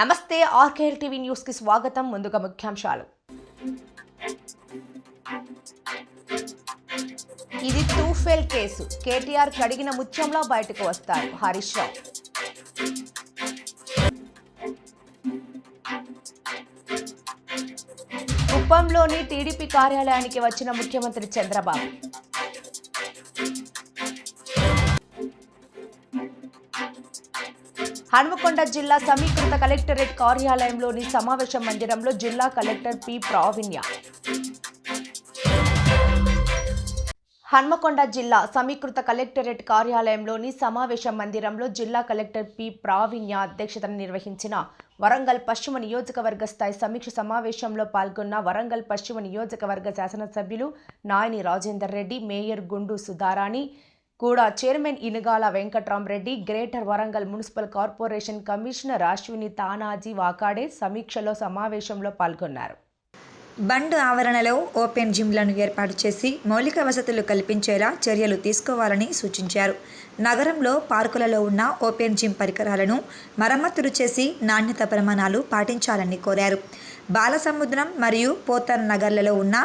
నమస్తే ఆర్కేఎల్ TV news కి స్వాగతం. ముందుగా ముఖ్యాంశాలు. ఇది టూఫెల్ కేసు. కేటీఆర్ కడిగిన ముత్యంలో బయటకు వస్తారు హరీష్ రావు. కుప్పంలోని టీడీపీ కార్యాలయానికి వచ్చిన ముఖ్యమంత్రి చంద్రబాబు. హన్మకొండ జిల్లా సమీకృత కలెక్టరేట్ కార్యాలయంలోని సమావేశ మందిరంలో జిల్లా కలెక్టర్ పి ప్రావీణ్య. హన్మకొండ జిల్లా సమీకృత కలెక్టరేట్ కార్యాలయంలోని సమావేశ మందిరంలో జిల్లా కలెక్టర్ పి ప్రావీణ్య అధ్యక్షతన నిర్వహించిన వరంగల్ పశ్చిమ నియోజకవర్గ స్థాయి సమీక్ష సమావేశంలో పాల్గొన్న వరంగల్ పశ్చిమ నియోజకవర్గ శాసనసభ్యులు నాయని రాజేందర్ రెడ్డి, మేయర్ గుండు సుధారాణి, కూడా chairman Inugala Venkatramareddy, greater Warangal municipal corporation commissioner Ashwini Tanaji Wakade సమీక్షలో సమావేశంలో పాల్గొన్నారు. బండ్ ఆవరణలో ఓపెన్ జిమ్లను ఏర్పాటు చేసి మౌలిక వసతులు కల్పించేలా చర్యలు తీసుకోవాలని సూచించారు. నగరంలో పార్కులలో ఉన్న ఓపెన్ జిమ్ పరికరాలను మరమ్మతులు చేసి నాణ్యత ప్రమాణాలు పాటించాలని కోరారు. బాలసముద్రం మరియు పోతన్ నగర్లలో ఉన్న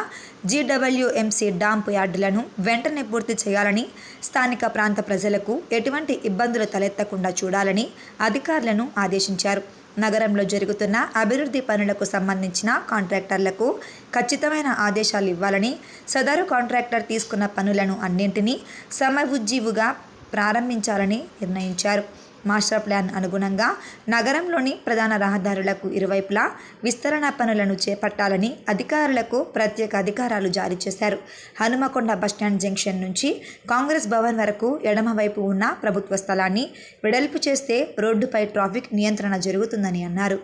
జీడబ్ల్యూఎంసీ డాంప్ యార్డులను వెంటనే పూర్తి చేయాలని, స్థానిక ప్రాంత ప్రజలకు ఎటువంటి ఇబ్బందులు తలెత్తకుండా చూడాలని అధికారులను ఆదేశించారు. నగరంలో జరుగుతున్న అభివృద్ధి పనులకు సంబంధించిన కాంట్రాక్టర్లకు ఖచ్చితమైన ఆదేశాలు ఇవ్వాలని, సదరు కాంట్రాక్టర్ తీసుకున్న పనులను అన్నింటినీ సమఉజ్జీవుగా ప్రారంభించాలని నిర్ణయించారు. మాస్టర్ ప్లాన్ అనుగుణంగా నగరంలోని ప్రధాన రహదారులకు ఇరువైపులా విస్తరణ పనులను చేపట్టాలని అధికారులకు ప్రత్యేక అధికారాలు జారీ చేశారు. హనుమకొండ బస్టాండ్ జంక్షన్ నుంచి కాంగ్రెస్ భవన్ వరకు ఎడమవైపు ఉన్న ప్రభుత్వ స్థలాన్ని వెడల్పు చేస్తే రోడ్డుపై ట్రాఫిక్ నియంత్రణ జరుగుతుందని అన్నారు.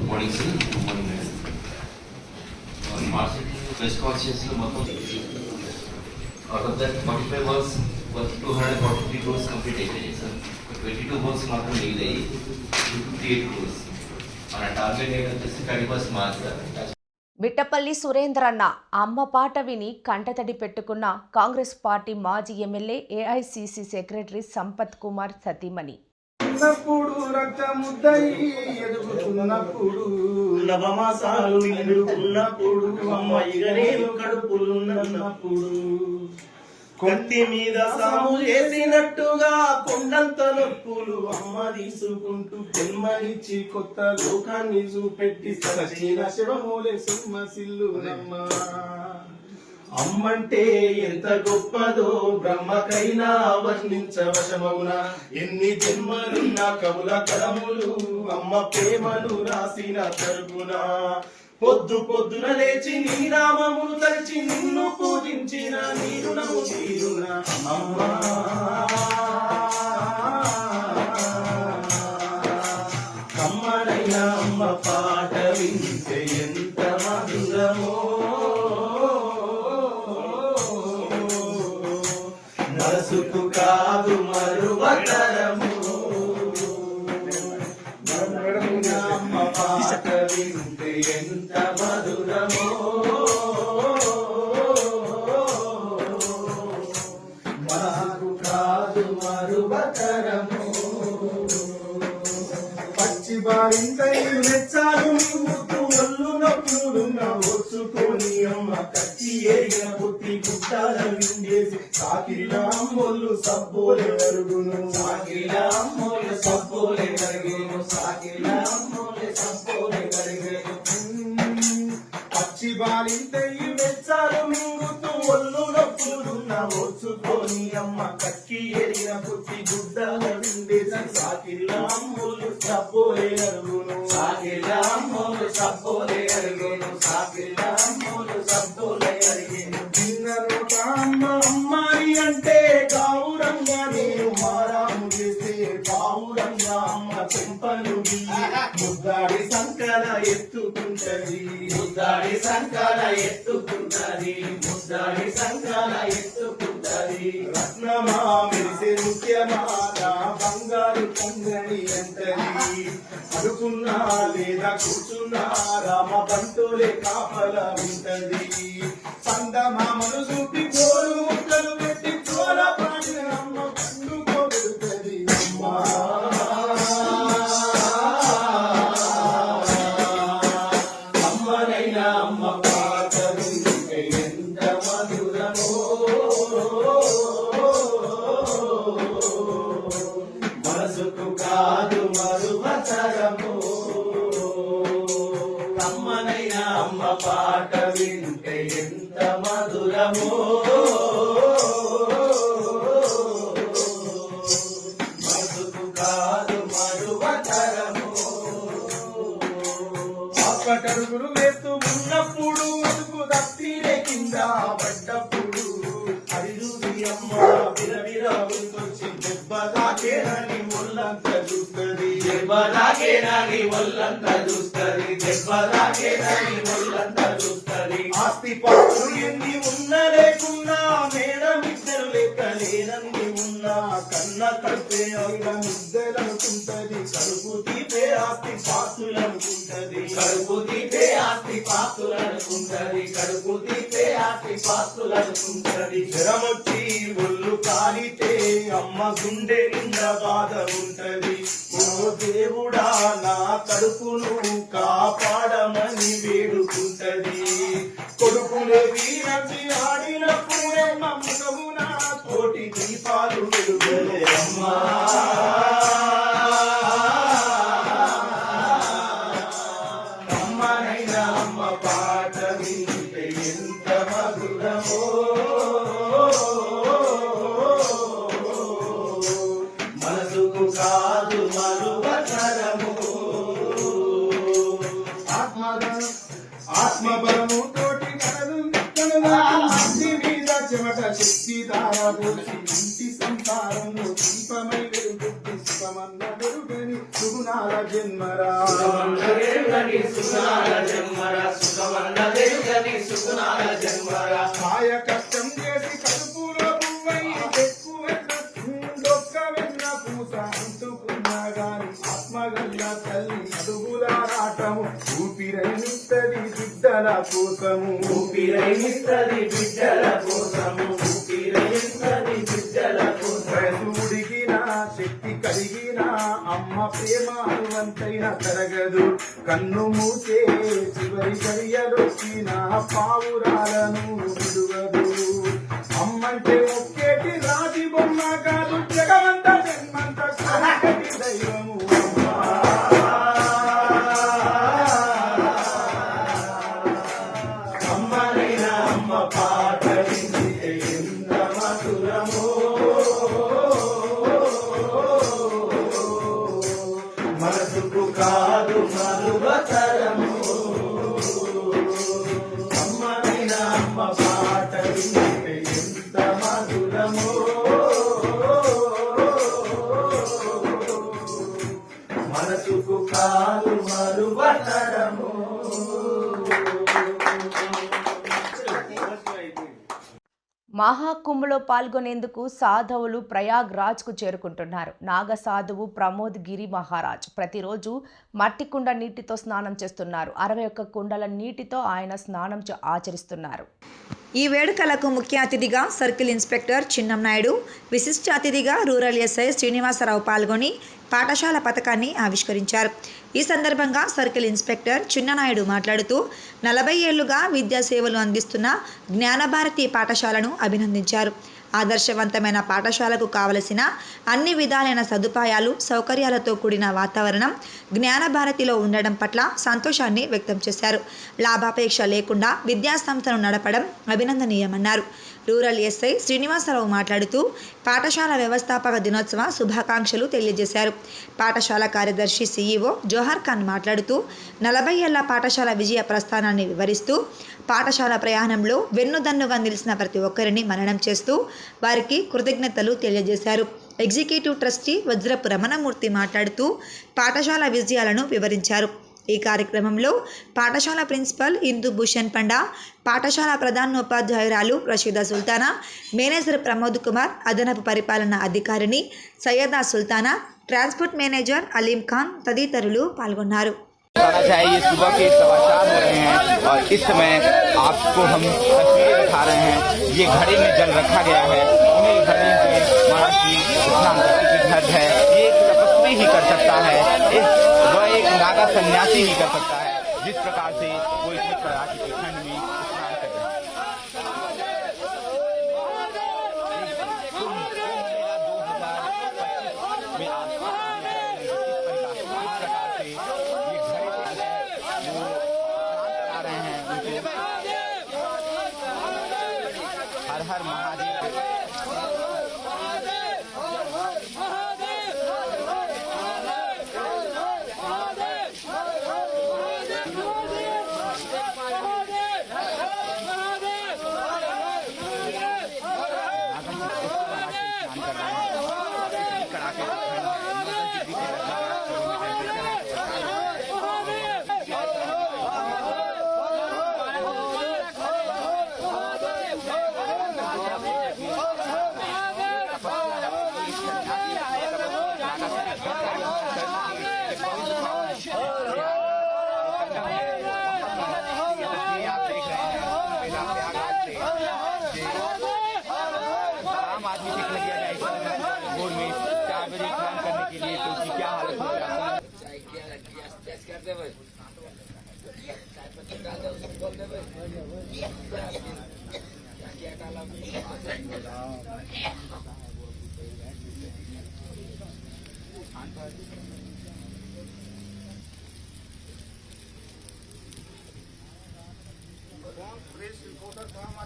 Morning sir, good morning madam. Smart city best conscious మొత్తం out of that 45 was 243 crores complete అయిపోయాయి సార్. 22 crores మాత్రం మిగిలాయి. 258 crores మన టార్గెట్ వచ్చేసి 31 మార్చ్ సార్. మిట్టపల్లి సురేంద్రన్న అమ్మ పాట విని కంటతడి పెట్టుకున్న కాంగ్రెస్ పార్టీ మాజీ MLA AICC secretary Sampath Kumar సతీమణి. రక్తముద్దై ఎదుగుతున్నప్పుడు నవమాసాలు నిండుకున్నప్పుడు అమ్మాయిగనేను కడుపులున్నప్పుడు కత్తి మీద సాము చేసినట్టుగా కొండంత నొప్పులు అమ్మ తీసుకుంటూ జన్మనిచ్చి కొత్త లోకాన్ని చూపెట్టి సచిన శివమూలే సింహసిల్లునమ్మ. అమ్మంటే ఎంత గొప్పదో బ్రహ్మకైనా వర్ణించవశమవున. ఎన్ని జన్మలున్న కవుల కలములు అమ్మ ప్రేమను రాసిన తరుగున. పొద్దు పొద్దున లేచి నీ నామమును తలిచి నిన్ను పూజించిన నీరునము తీరున అమ్మా. కమ్మనైన అమ్మ పాట వింటే ఎంత మధురమో, మనసుకు కాదు మరువతరము. అమ్మ పాట వింటే ఎంత మధురమో, మనసుకు కాదు మరువతరము. పచ్చి బారింతై మెచ్చాలు ముద్దు ఒళ్ళు నొప్పులున్న ఓర్చుకొని అమ్మ కచ్చి ఏరిన పుట్టి గుట్టాల విండేసి సాకిలా అమ్మోళ్ళు సబ్బోలే అరుగును. సాకిలా అమ్మోళ్ళు సబ్బోలే కరిగేను. సాకిలా అమ్మోళ్ళే సబ్బోలే కరిగేను. పచ్చి బారింతై మెచ్చాలు మింగుతూ ఒళ్ళు నొప్పులున్న ఓర్చుకొని అమ్మ కక్కి ఏరిన పుట్టి గుడ్డాల విండేసి సాకిలా అమ్మోళ్ళు సబ్బోలే అరుగును. సాకిలా అమ్మోళ్ళు సబ్బోలే అరిగేను. సాకిలా అమ్మోళ్ళు సబ్బోలే అరిగేను. అమ్మ అమ్మాయి అంటే గౌరంగా నేను మారాము చేస్తే గౌరంగా అమ్మ చెంపలు ముద్దాడి సంకల ఎత్తుకుంటది. ముద్దాడి సంకల ఎత్తుకుంటది. ముద్దాడి సంకల ఎత్తుకుంటది. రత్నమా మెరిసే ముత్యమా నా బంగారు పొంగని అంటది అడుకున్నా లేదా కూర్చున్నా రామ బంటోలే కాపల ఉంటది పందమామను చూపి గోరు ముక్కలు పెట్టి చోర పాడిన అమ్మ పండుకోగలుగుతుంది అమ్మా అమ్మనైనా అమ్మ పాట వింటే ఎంత మధురమో మనసుకు కాదు మరువతరము అమ్మనైనా అమ్మ పాట వింటే ఎంత మధురమో మనసుకు కాదు మరువతరము అప్పటడుగులు వేస్తూ ఉన్నప్పుడు అదుపు దప్పిరే కింద పడ్డప్పుడు అది చూసి అమ్మ విరవిర ఉంటొచ్చి దెబ్బ తాకేనని ఒళ్ళంతా చూస్తుంది దెబ్బ తాకేనని ఒళ్ళంతా చూస్తుంది దెబ్బ తాకేనని ఒళ్ళంతా చూస్తుంది ఆస్తి పాత్రలు ఎన్ని ఉన్నా లేకున్నా మేడం ఇద్దరు లెక్క లేనన్ని ఉన్నా కన్న కడిపే అయినా ఇద్దరనుకుంటది కడుపు తీపే ఆస్తి పాత్రులు అనుకుంటది కడుపు తీపే ఆస్తి పాత్రులు అనుకుంటది కడుపు తీపే ఆస్తి పాత్రులు అనుకుంటది జ్వరమొచ్చి ఒళ్ళు కాలితే అమ్మ గుండె నిండా బాధ ఉంటది ఓ దేవుడా నా కడుపును కాపాడమని వేడుకుంటది కొడుకులే వీరచి ఆడినప్పుడే మమ్మకమున కోటి దీపాలు వెలుగలే అమ్మా అమ్మనైనా అమ్మ పాట వింటే ఎంత మధురమో మనసుకు కాదు మరువతరము ఆత్మబలము తోటి మీద చెమట శక్తి దారబోసి ఇంటి సంసారంలో దీపమై వెలుగుద్ది సుఖమన్న వెలుగని సుగుణాల జన్మరా కాయ కష్టం చేసి కడుపులో పువ్వై డొక్క వెన్న పూస అంటుకున్నా గాని ఆత్మగల్ల తల్లి అడుగులారాటము ఊపిరైనిస్తది బిడ్డల కోసము ఊపిరైనిస్తది బిడ్డల కోసము ఊపిరైనిస్తది బిడ్డల కోసం ఉడిగిన శక్తి కలిగిన అమ్మ ప్రేమ అనువంతైన తరగదు కన్ను మూసే చివరి గడియలొచ్చిన పావురాలను విడువదు అమ్మంటే ఒక్కేటి రాజి బొమ్మ కాదు జగమంత జన్మంత కనకటి దైవము అమ్మనైనా అమ్మ పాట వింటే ఎంత మధురమో మనసుకు కాదు మరువతరము అమ్మనైనా అమ్మ పాట వింటే ఎంత మధురమో మనసుకు కాదు మరువతరము మహాకుంభలో పాల్గొనేందుకు సాధువులు ప్రయాగ్రాజ్కు చేరుకుంటున్నారు. నాగ సాధువు ప్రమోద్ గిరి మహారాజ్ ప్రతిరోజు మట్టి కుండ నీటితో స్నానం చేస్తున్నారు. 61 కుండల నీటితో ఆయన స్నానం ఆచరిస్తున్నారు. ఈ వేడుకలకు ముఖ్య అతిథిగా సర్కిల్ ఇన్స్పెక్టర్ చిన్నంనాయుడు, విశిష్ట అతిథిగా రూరల్ ఎస్ఐ శ్రీనివాసరావు పాల్గొని పాఠశాల పథకాన్ని ఆవిష్కరించారు. ఈ సందర్భంగా సర్కిల్ ఇన్స్పెక్టర్ చిన్ననాయుడు మాట్లాడుతూ 40 ఏళ్లుగా విద్యా సేవలు అందిస్తున్న జ్ఞానభారతి పాఠశాలను అభినందించారు. ఆదర్శవంతమైన పాఠశాలకు కావలసిన అన్ని విధాలైన సదుపాయాలు, సౌకర్యాలతో కూడిన వాతావరణం జ్ఞానభారతిలో ఉండడం పట్ల సంతోషాన్ని వ్యక్తం చేశారు. లాభాపేక్ష లేకుండా విద్యాసంస్థను నడపడం అభినందనీయమన్నారు. రూరల్ ఎస్ఐ శ్రీనివాసరావు మాట్లాడుతూ పాఠశాల వ్యవస్థాపక దినోత్సవ శుభాకాంక్షలు తెలియజేశారు. పాఠశాల కార్యదర్శి సిఇఓ జోహర్ ఖాన్ మాట్లాడుతూ 40 ఏళ్ల పాఠశాల విజయ ప్రస్థానాన్ని వివరిస్తూ పాఠశాల ప్రయాణంలో వెన్నుదన్నుగా నిలిచిన ప్రతి ఒక్కరిని మననం చేస్తూ వారికి కృతజ్ఞతలు తెలియజేశారు. ఎగ్జిక్యూటివ్ ట్రస్టీ వజ్రపు రమణమూర్తి మాట్లాడుతూ పాఠశాల విజయాలను వివరించారు. ఈ కార్యక్రమంలో పాఠశాల ప్రిన్సిపల్ ఇందు భూషణ్ పండా, పాఠశాల ప్రధానోపాధ్యాయురాలు రషీదా సుల్తానా, మేనేజర్ ప్రమోద్ కుమార్, అదనపు పరిపాలనా అధికారిని సయ్యదా సుల్తానా, ట్రాన్స్పోర్ట్ మేనేజర్ అలీం ఖాన్ తదితరులు పాల్గొన్నారు. चाहिए सुबह के समाचार हो रहे हैं और इस समय आपको हम तस्वीरें दिखा रहे हैं। ये घड़े में जल रखा गया है। इन्हीं घड़े में महाराज जी स्नान करके घर है। ये एक तपस्वी ही कर सकता है, वह एक नागा सन्यासी ही कर सकता है, जिस प्रकार से वो इतनी कड़ाके की ठंड में स्नान कर रहे हैं। हर हर महादेव।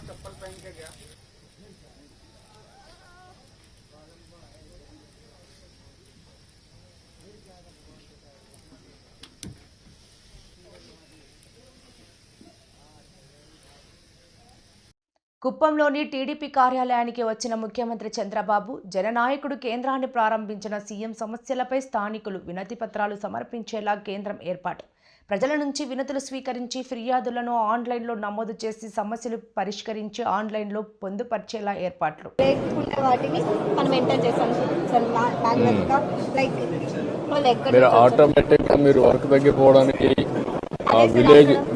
चप्पल पहन के गया। కుప్పంలోని టీడీపీ కార్యాలయానికి వచ్చిన ముఖ్యమంత్రి చంద్రబాబు, జననాయకుడు కేంద్రాన్ని ప్రారంభించిన సీఎం సమస్యలపై స్థానికులు వినతి పత్రాలు సమర్పించేలా కేంద్రం ఏర్పాటు. ప్రజల నుంచి వినతులు స్వీకరించి ఫిర్యాదులను ఆన్లైన్లో నమోదు చేసి సమస్యలు పరిష్కరించి ఆన్లైన్లో పొందుపరిచేలా ఏర్పాట్లు. మీరు ఆటోమేటిక్గా మీరు వర్క్ తగ్గిపోవడానికి ఆ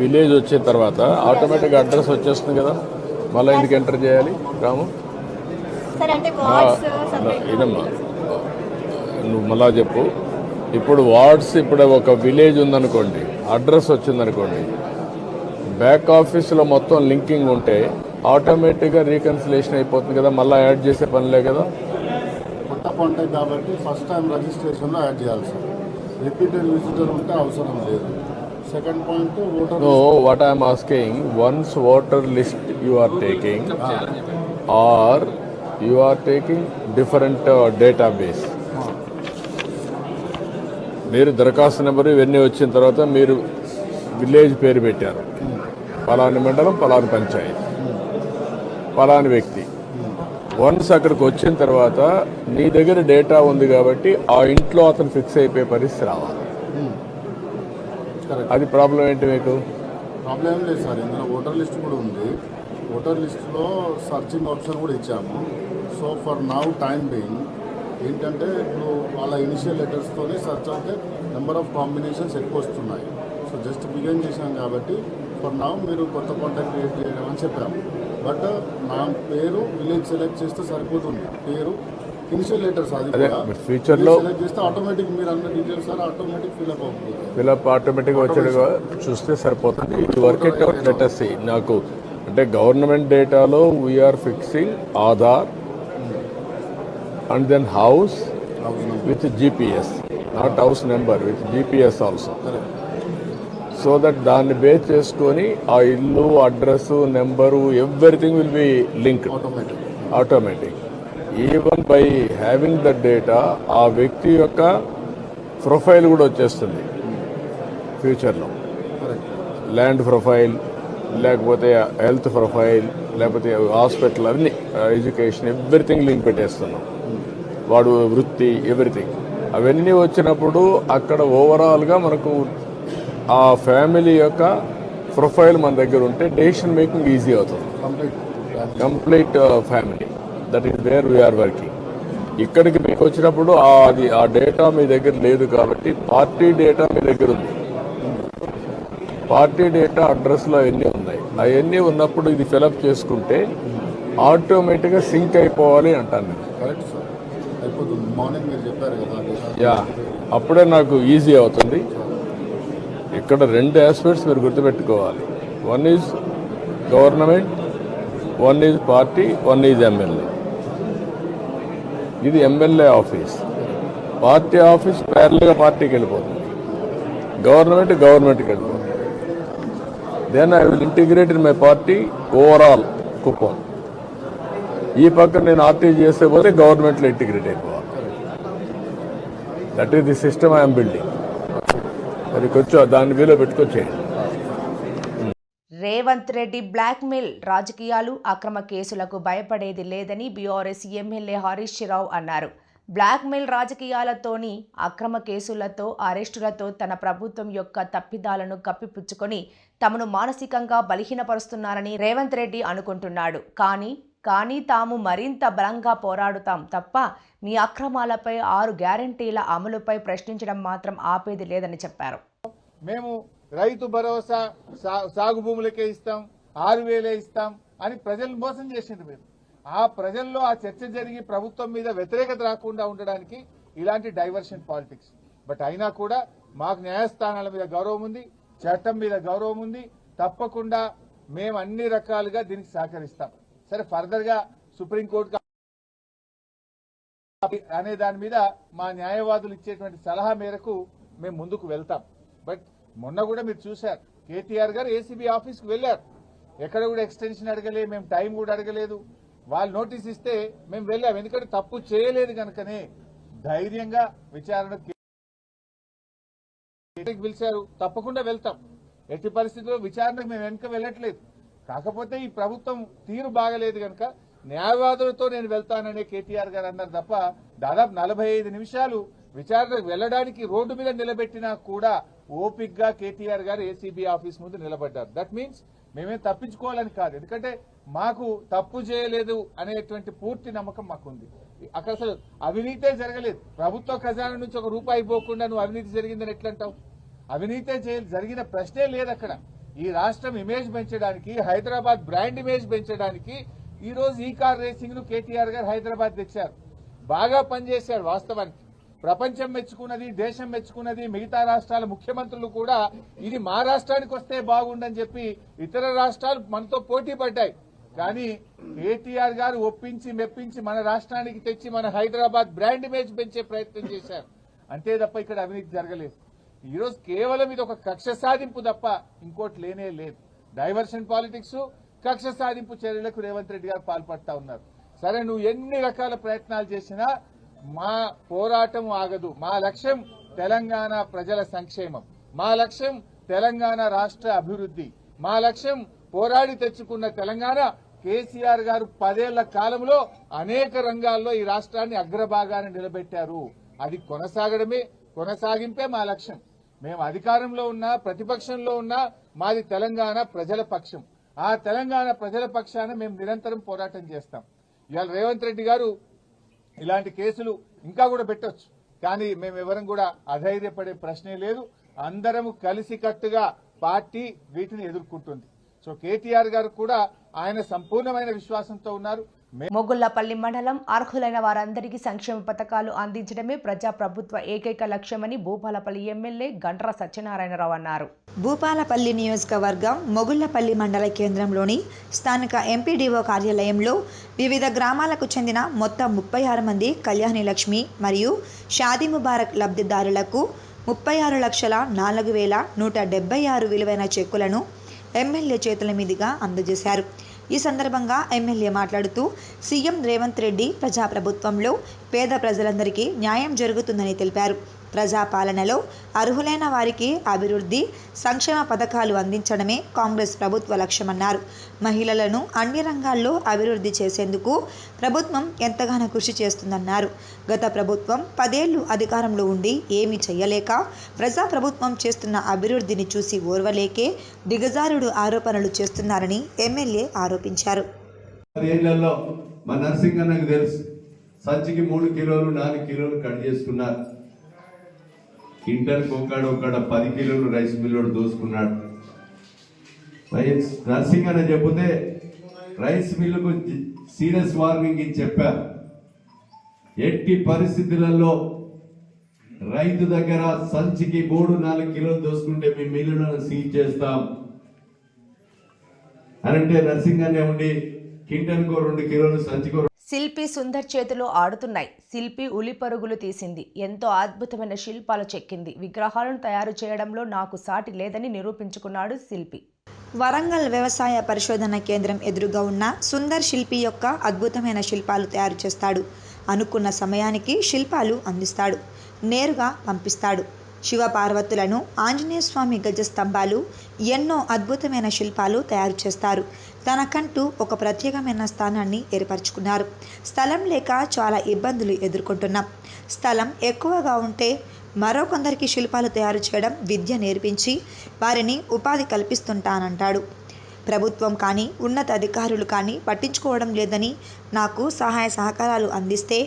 విలేజ్ వచ్చిన తర్వాత ఆటోమేటిక్గా అడ్రస్ వచ్చేస్తుంది కదా, మళ్ళీ ఎందుకు ఎంటర్ చేయాలి రాము? ఇదమ్మా నువ్వు మళ్ళా చెప్పు. ఇప్పుడు వార్డ్స్, ఇప్పుడు ఒక విలేజ్ ఉందనుకోండి, అడ్రస్ వచ్చిందనుకోండి, బ్యాక్ ఆఫీస్లో మొత్తం లింకింగ్ ఉంటే ఆటోమేటిక్గా రీకన్సిలేషన్ అయిపోతుంది కదా, మళ్ళీ యాడ్ చేసే పనిలే కదా. కొత్త కాంటాక్ట్ కాబట్టి ఫస్ట్ టైం రిజిస్ట్రేషన్లో యాడ్ చేయాలి సార్. రిపీటెడ్ విజిటర్ ఉంటే అవసరం లేదు. Second point voter. No, what I am asking, once voter list you are taking or you are taking different database. మీరు దరఖాస్తు నెంబరు ఇవన్నీ వచ్చిన తర్వాత మీరు విలేజ్ పేరు పెట్టారు, పలాని మండలం, పలాని పంచాయతీ, పలాని వ్యక్తి. వన్స్ అక్కడికి వచ్చిన తర్వాత నీ దగ్గర డేటా ఉంది కాబట్టి ఆ ఇంట్లో అతను ఫిక్స్ అయిపోయే పరిస్థితి రావాలి. అది ప్రాబ్లం ఏంటి మీకు? ప్రాబ్లం ఏం లేదు సార్, ఇందులో ఓటర్ లిస్ట్ కూడా ఉంది. ఓటర్ లిస్ట్లో సర్చింగ్ ఆప్షన్ కూడా ఇచ్చాము. So for now time being ఏంటంటే ఇప్పుడు వాళ్ళ ఇనిషియల్ లెటర్స్తోనే సెర్చ్ అవుతే నెంబర్ ఆఫ్ కాంబినేషన్స్ ఎక్కువ వస్తున్నాయి. సో జస్ట్ బిగిన్ చేశాం కాబట్టి ఫర్ నౌ మీరు కొత్త కాంటాక్ట్ క్రియేట్ చేయడం అని చెప్పాము. బట్ నా పేరు విలేజ్ సెలెక్ట్ చేస్తే సరిపోతుంది. పేరు ఇనిషియల్ లెటర్స్ అది ఫ్యూచర్లో సెలెక్ట్ చేస్తే ఆటోమేటిక్ మీరు అన్న డీటెయిల్స్ సార్ ఆటోమేటిక్ ఫిల్అప్ అవుతుంది. ఫిల్అప్ ఆటోమేటిక్గా వచ్చేట్టుగా చూస్తే సరిపోతుంది. ఇది వర్క్ ఇట్ అవుట్ లెటర్స్ నాకు అంటే గవర్నమెంట్ డేటాలో we are fixing Aadhaar and then house with GPS, not house number, with GPS also. So that దాన్ని బేస్ చేసుకొని ఆ ఇల్లు, address, number, everything will be linked automatic. Even by having the data ఆ వ్యక్తి యొక్క ప్రొఫైల్ కూడా వచ్చేస్తుంది ఫ్యూచర్లో. ల్యాండ్ ప్రొఫైల్, లేకపోతే హెల్త్ ప్రొఫైల్, లేకపోతే హాస్పిటల్, అన్నీ ఎడ్యుకేషన్, ఎవ్రీథింగ్ లింక్ పెట్టేస్తున్నాం. వాడు వృత్తి, ఎవ్రీథింగ్ అవన్నీ వచ్చినప్పుడు అక్కడ ఓవరాల్గా మనకు ఆ ఫ్యామిలీ యొక్క ప్రొఫైల్ మన దగ్గర ఉంటే డెసిషన్ మేకింగ్ ఈజీ అవుతుంది. Complete family, that is where we are working. ఇక్కడికి మీకు వచ్చినప్పుడు ఆ డేటా మీ దగ్గర లేదు కాబట్టి పార్టీ డేటా మీ దగ్గర ఉంది. పార్టీ డేటా అడ్రస్లో అవన్నీ ఉన్నాయి. అవన్నీ ఉన్నప్పుడు ఇది ఫిలప్ చేసుకుంటే ఆటోమేటిక్గా సింక్ అయిపోవాలి అంటాను నేను. కరెక్ట్ సార్, అయిపోతుంది. మార్నింగ్ మీరు చెప్పారు కదా, యా, అప్పుడే నాకు ఈజీ అవుతుంది. ఇక్కడ 2 ఆస్పెక్ట్స్ మీరు గుర్తుపెట్టుకోవాలి. One is government, one is party, one is MLA. ఇది ఎమ్మెల్యే ఆఫీస్. పార్టీ ఆఫీస్ ప్యారల్గా పార్టీకి వెళ్ళిపోతుంది, గవర్నమెంట్కి వెళ్ళిపోతుంది. Then I will integrate in my party overall Kuppam. ఈ పక్కన నేను ఆర్టీ చేస్తే పోతే గవర్నమెంట్లో ఇంటిగ్రేట్ అయిపోవాలి. That is the system I'm building. అది కొంచెం దాని వీలో పెట్టుకొచ్చేయండి. రేవంత్ రెడ్డి బ్లాక్మెయిల్ రాజకీయాలు, అక్రమ కేసులకు భయపడేది లేదని బీఆర్ఎస్ ఎమ్మెల్యే హరీష్ రావు అన్నారు. బ్లాక్మెయిల్ రాజకీయాలతోని, అక్రమ కేసులతో, అరెస్టులతో తన ప్రభుత్వం యొక్క తప్పిదాలను కప్పిపుచ్చుకొని తమను మానసికంగా బలహీనపరుస్తున్నారని రేవంత్ రెడ్డి అనుకుంటున్నాడు. కానీ తాము మరింత బలంగా పోరాడుతాం తప్ప మీ అక్రమాలపై 6 గ్యారంటీల అమలుపై ప్రశ్నించడం మాత్రం ఆపేది లేదని చెప్పారు. మేము రైతు భరోసా సాగు భూములకే ఇస్తాం, 6,000 ఇస్తాం అని ప్రజలను మోసం చేసింది. మీరు ఆ ప్రజల్లో ఆ చర్చ జరిగి ప్రభుత్వం మీద వ్యతిరేకత రాకుండా ఉండడానికి ఇలాంటి డైవర్షన్ పాలిటిక్స్. బట్ అయినా కూడా మాకు న్యాయస్థానాల మీద గౌరవం ఉంది, చట్టం మీద గౌరవం ఉంది. తప్పకుండా మేము అన్ని రకాలుగా దీనికి సహకరిస్తాం. సరే, ఫర్దర్ గా సుప్రీంకోర్టు అనే దాని మీద మా న్యాయవాదులు ఇచ్చేటువంటి సలహా మేరకు మేము ముందుకు వెళ్తాం. బట్ మొన్న కూడా మీరు చూశారు, కేటీఆర్ గారు ఏసీబీ ఆఫీస్కి వెళ్ళారు. ఎక్కడ కూడా ఎక్స్టెన్షన్ అడగలేదు, మేము టైం కూడా అడగలేదు. వాళ్ళు నోటీస్ ఇస్తే మేము వెళ్ళాం. ఎందుకంటే తప్పు చేయలేదు కనుకనే ధైర్యంగా విచారణకు పిలిచారు. తప్పకుండా వెళ్తాం. ఎట్టి పరిస్థితుల్లో విచారణకు మేము వెనుక వెళ్ళట్లేదు. కాకపోతే ఈ ప్రభుత్వం తీరు బాగలేదు కనుక న్యాయవాదులతో నేను వెళ్తాననే కేటీఆర్ గారు అన్నారు తప్ప దాదాపు 45 నిమిషాలు విచారణకు వెళ్లడానికి రోడ్డు మీద నిలబెట్టినా కూడా ఓపిక్గా కేటీఆర్ గారు ఏసీబీ ఆఫీస్ ముందు నిలబడ్డారు. దట్ మీన్స్ మేమేం తప్పించుకోవాలని కాదు, ఎందుకంటే మాకు తప్పు చేయలేదు అనేటువంటి పూర్తి నమ్మకం మాకుంది. అక్కడ అసలు అవినీతే జరగలేదు. ప్రభుత్వ ఖజానా నుంచి ₹1 పోకుండా నువ్వు అవినీతి జరిగిందని ఎట్లంటావు? అవినీతే జరిగిన ప్రశ్నే లేదు అక్కడ. ఈ రాష్ట్రం ఇమేజ్ పెంచడానికి, హైదరాబాద్ బ్రాండ్ ఇమేజ్ పెంచడానికి ఈ రోజు ఈ కార్ రేసింగ్ ను కేటీఆర్ గారు హైదరాబాద్ తెచ్చారు. బాగా పనిచేశాడు. వాస్తవానికి ప్రపంచం మెచ్చుకున్నది, దేశం మెచ్చుకున్నది. మిగతా రాష్ట్రాల ముఖ్యమంత్రులు కూడా ఇది మా రాష్ట్రానికి వస్తే బాగుండని చెప్పి ఇతర రాష్ట్రాలు మనతో పోటీ పడ్డాయి. కానీ కేటీఆర్ గారు ఒప్పించి మెప్పించి మన రాష్ట్రానికి తెచ్చి మన హైదరాబాద్ బ్రాండ్ ఇమేజ్ పెంచే ప్రయత్నం చేశారు. అంతే తప్ప ఇక్కడ అవినీతి జరగలేదు. ఈరోజు కేవలం ఇది ఒక కక్ష సాధింపు తప్ప ఇంకోటి లేనే లేదు. డైవర్షన్ పాలిటిక్స్, కక్ష సాధింపు చర్యలకు రేవంత్ రెడ్డి గారు పాల్పడతా ఉన్నారు. సరే, నువ్వు ఎన్ని రకాల ప్రయత్నాలు చేసినా మా పోరాటం ఆగదు. మా లక్ష్యం తెలంగాణ ప్రజల సంక్షేమం, మా లక్ష్యం తెలంగాణ రాష్ట్ర అభివృద్ధి, మా లక్ష్యం పోరాడి తెచ్చుకున్న తెలంగాణ. కేసీఆర్ గారు 10 ఏళ్ల కాలంలో అనేక రంగాల్లో ఈ రాష్ట్రాన్ని అగ్రభాగాన్ని నిలబెట్టారు. అది కొనసాగింపే మా లక్ష్యం. మేము అధికారంలో ఉన్నా, ప్రతిపక్షంలో ఉన్నా మాది తెలంగాణ ప్రజల పక్షం. ఆ తెలంగాణ ప్రజల పక్షాన మేము నిరంతరం పోరాటం చేస్తాం. ఇవాళ రేవంత్ రెడ్డి గారు ఇలాంటి కేసులు ఇంకా కూడా పెట్టొచ్చు, కానీ మేమెవరం కూడా అధైర్యపడే ప్రశ్నే లేదు. అందరము కలిసికట్టుగా పార్టీ వీటిని ఎదుర్కొంటుంది. సో కేటీఆర్ గారు కూడా ఆయన సంపూర్ణమైన విశ్వాసంతో ఉన్నారు. మొగుళ్లపల్లి మండలం అర్హులైన వారందరికీ సంక్షేమ పథకాలు అందించడమే ప్రజాప్రభుత్వ ఏకైక లక్ష్యమని భూపాలపల్లి ఎమ్మెల్యే గండ్ర సత్యనారాయణరావు అన్నారు. భూపాలపల్లి నియోజకవర్గం మొగుళ్లపల్లి మండల కేంద్రంలోని స్థానిక ఎంపీడీఓ కార్యాలయంలో వివిధ గ్రామాలకు చెందిన మొత్తం 36 మంది కళ్యాణి లక్ష్మి మరియు షాదీ ముబారక్ లబ్ధిదారులకు 36,04,176 విలువైన చెక్కులను ఎమ్మెల్యే చేతుల మీదుగా అందజేశారు. ఈ సందర్భంగా ఎమ్మెల్యే మాట్లాడుతూ సీఎం రేవంత్ రెడ్డి ప్రజాప్రభుత్వంలో పేద ప్రజలందరికీ న్యాయం జరుగుతుందని తెలిపారు. ప్రజాపాలనలో అర్హులైన వారికి అభివృద్ధి సంక్షేమ పథకాలు అందించడమే కాంగ్రెస్ ప్రభుత్వ లక్ష్యమన్నారు. మహిళలను అన్ని రంగాల్లో అభివృద్ధి చేసేందుకు ప్రభుత్వం ఎంతగానో కృషి చేస్తుందన్నారు. గత ప్రభుత్వం 10 ఏళ్లు అధికారంలో ఉండి ఏమీ చేయలేక ప్రజాప్రభుత్వం చేస్తున్న అభివృద్ధిని చూసి ఓర్వలేకే దిగజారుడు ఆరోపణలు చేస్తున్నారని ఎమ్మెల్యే ఆరోపించారు. 10 ఏళ్లలో మా నర్సింగ్ అన్నకు తెలుసు, సంచికి 3 కిలోలు 4 కిలోలు కట్ చేసుకున్నారు. ఇంటర్కి ఒకడ 10 కిలోలు రైస్ మిల్లోడు దోసుకున్నాడు. నర్సింగ్ అని చెప్తే రైస్ మిల్లుకు సీరియస్ వార్నింగ్ ఇచ్చి చెప్పారు. ఎట్టి పరిస్థితులలో రైతు దగ్గర సంచికి 3-4 కిలోలు దోసుకుంటే మీ మిల్లులను సీజ్ చేస్తాం అని అంటే నర్సింగ్ అనే ఉండి కింటన్కో 2 కిలోలు సంచికో. శిల్పి సుందర్ చేతులు ఆడుతున్నాయి. శిల్పి ఉలి పరుగులు తీసింది. ఎంతో అద్భుతమైన శిల్పాలు చెక్కింది. విగ్రహాలను తయారు చేయడంలో నాకు సాటి లేదని నిరూపించుకున్నాడు శిల్పి. వరంగల్ వ్యవసాయ పరిశోధన కేంద్రం ఎదురుగా ఉన్న సుందర్ శిల్పి యొక్క అద్భుతమైన శిల్పాలు తయారు చేస్తాడు. అనుకున్న సమయానికి శిల్పాలు అందిస్తాడు, నేరుగా పంపిస్తాడు. శివపార్వతులను, ఆంజనేయ స్వామి గజస్తంభాలు, ఎన్నో అద్భుతమైన శిల్పాలు తయారు చేస్తారు. తనకంటూ ఒక ప్రత్యేకమైన స్థానాన్ని ఏర్పరచుకున్నారు. స్థలం లేక చాలా ఇబ్బందులు ఎదుర్కొంటున్నాం. స్థలం ఎక్కువగా ఉంటే మరో కొందరికి శిల్పాలు తయారు చేయడం విద్య నేర్పించి వారిని ఉపాధి కల్పిస్తుంటానంటాడు. ప్రభుత్వం కానీ ఉన్నత అధికారులు కానీ పట్టించుకోవడం లేదని, నాకు సహాయ సహకారాలు అందిస్తే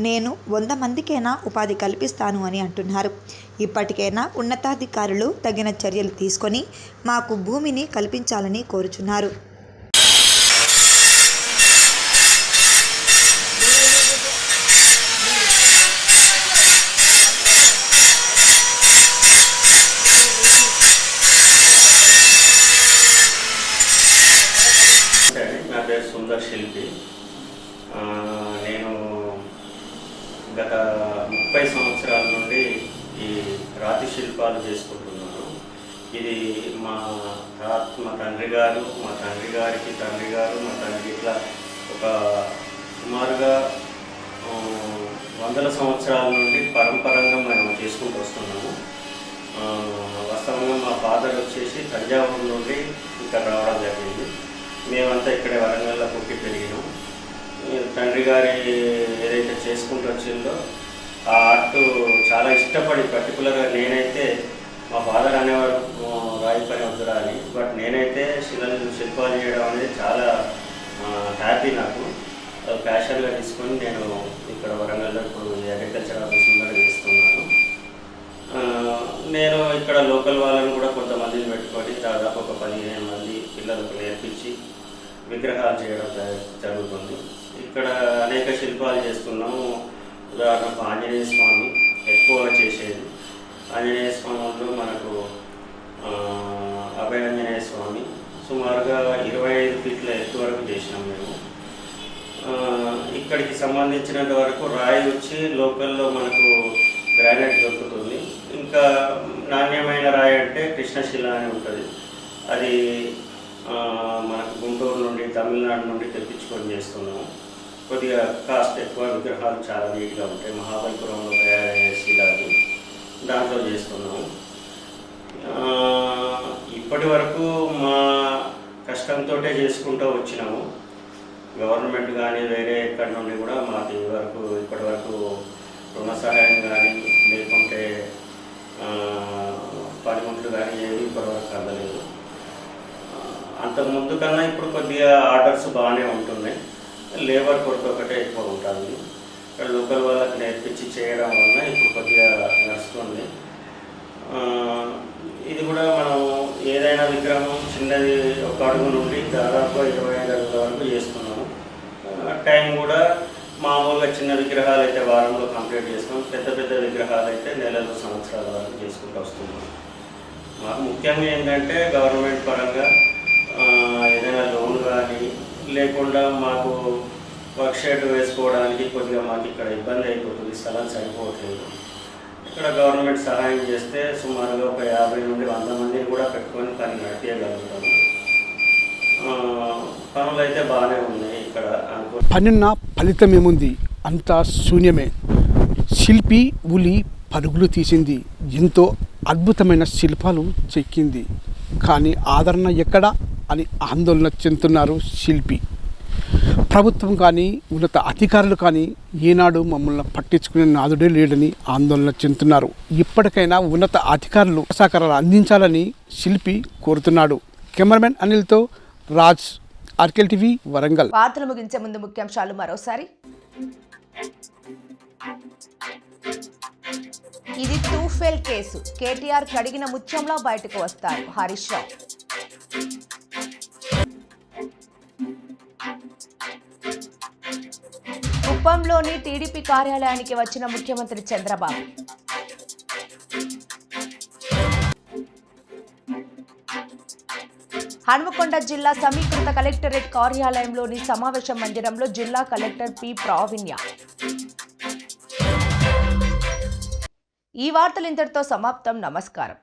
నేను 100 మందికైనా ఉపాధి కల్పిస్తాను అని అంటున్నారు. ఇప్పటికైనా ఉన్నతాధికారులు తగిన చర్యలు తీసుకొని మాకు భూమిని కల్పించాలని కోరుచున్నారు. నా పేరు సుందర్ శిల్పి. నేను గత 30 సంవత్సరాల నుండి ఈ రాతి శిల్పాలు చేసుకుంటున్నాను. ఇది మా తండ్రి గారు, మా తండ్రి గారికి తండ్రి గారు, మా తండ్రి ఇట్లా ఒక సుమారుగా 100 సంవత్సరాల నుండి పరంపరంగా మేము చేసుకుంటూ వస్తున్నాము. వాస్తవంగా మా ఫాదర్ వచ్చేసి తంజావూరు నుండి ఇక్కడ రావడం జరిగింది. మేమంతా ఇక్కడే వరంగల్లో పుట్టి పెరిగినాం. తండ్రి గారి ఏదైతే చేసుకుంటూ వచ్చిందో ఆ ఆర్ట్ చాలా ఇష్టపడి, పర్టికులర్గా నేనైతే మా ఫాదర్ అనేవారు రాయి పని వద్దురా అని, బట్ నేనైతే శిల్పాలు చేయడం అనేది చాలా హ్యాపీ. నాకు ప్యాషన్గా తీసుకొని నేను ఇక్కడ వరంగల్లో ఇప్పుడు అగ్రికల్చర్ ఆఫీసర్గా చేస్తున్నాను. నేను ఇక్కడ లోకల్ వాళ్ళని కూడా కొంతమందిని పెట్టుకొని దాదాపు ఒక 15 మంది పిల్లలకు నేర్పించి విగ్రహాలు చేయడం జరుగుతుంది. ఇక్కడ అనేక శిల్పాలు చేస్తున్నాము. ఉదాహరణకు ఆంజనేయ స్వామి ఎక్కువ చేసేది. ఆంజనేయ స్వామిలో మనకు అభయాంజనేయ స్వామి సుమారుగా 25 ఫీట్ల ఎత్తు వరకు చేసినాం మేము. ఇక్కడికి సంబంధించినంత వరకు రాయి వచ్చి లోకల్లో మనకు గ్రానైట్ దొరుకుతుంది. ఇంకా నాణ్యమైన రాయి అంటే కృష్ణశిల అని ఉంటుంది. అది మనకు గుంటూరు నుండి, తమిళనాడు నుండి తెప్పించుకొని చేస్తున్నాము. కొద్దిగా కాస్ట్ ఎక్కువ, విగ్రహాలు చాలా నీట్గా ఉంటాయి. మహాబలిపురంలో తయారయ్యే శిల అది, దాంట్లో చేస్తున్నాము. ఇప్పటి వరకు మా కష్టంతో చేసుకుంటూ వచ్చినాము. గవర్నమెంట్ కానీ వేరే ఎక్కడి నుండి కూడా మాకు ఇప్పటి వరకు రుణ సహాయం కానీ లేకుంటే పనిముట్లు కానీ ఏవి ఇప్పటివరకు అందలేదు. అంతకుముందు కన్నా ఇప్పుడు కొద్దిగా ఆర్డర్స్ బాగానే ఉంటున్నాయి. లేబర్ కొరత ఒకటే ఎక్కువ ఉంటుంది. ఇక్కడ లోకల్ వాళ్ళకి నేర్పించి చేయడం వలన ఇప్పుడు కొద్దిగా నడుస్తుంది. ఇది కూడా మనం ఏదైనా విగ్రహం చిన్నది 1 అడుగు నుండి దాదాపు 25 అడుగుల వరకు చేస్తున్నాము. టైం కూడా మామూలుగా చిన్న విగ్రహాలు అయితే వారంలో కంప్లీట్ చేస్తున్నాం. పెద్ద పెద్ద విగ్రహాలు అయితే నెలలు, సంవత్సరాల వరకు చేసుకుంటూ వస్తున్నాం. మాకు ముఖ్యంగా ఏంటంటే గవర్నమెంట్ పరంగా ఏదైనా లోన్ కానీ లేకుండా మాకు వర్క్ షెడ్ వేసుకోవడానికి కొద్దిగా మాకు ఇక్కడ ఇబ్బంది అయిపోతుంది. స్థలం సరిపోవట్లేదు. ఇక్కడ గవర్నమెంట్ సహాయం చేస్తే సుమారుగా ఒక 50 నుండి 100 మందిని కూడా పెట్టుకొని పని నడిపించగలుగుతాము. పనులు అయితే బాగానే ఉన్నాయి. ఇక్కడ పనున్న ఫలితం ఏముంది? అంతా శూన్యమే. శిల్పి ఉలి పరుగులు తీసింది, ఎంతో అద్భుతమైన శిల్పాలు చెక్కింది. కానీ ఆదరణ ఎక్కడా అని ఆందోళన చెందుతున్నారు శిల్పి. ప్రభుత్వం కానీ ఉన్నత అధికారులు కానీ ఏనాడు మమ్మల్ని పట్టించుకునే నాదుడే లేడని ఆందోళన చెందుతున్నారు. ఇప్పటికైనా ఉన్నత అధికారులు సహకారాలు అందించాలని శిల్పి కోరుతున్నాడు. Cameraman అనిల్తో Raj, ఆర్కెల్ TV, Warangal. వార్తలు ముగించే ముందు ముఖ్యాంశాలు మరోసారి. ఇది తూఫెల్ కేసు. కేటీఆర్ కడిగిన ముత్యంలో బయటకు వస్తారు హరీష్ రావు. కుప్పంలోని టీడీపీ కార్యాలయానికి వచ్చిన ముఖ్యమంత్రి చంద్రబాబు. హన్మకొండ జిల్లా సమీకృత కలెక్టరేట్ కార్యాలయంలోని సమావేశ మందిరంలో జిల్లా కలెక్టర్ పి ప్రావీణ్య. ఈ వార్తలు ఇంతటితో సమాప్తం. నమస్కారం.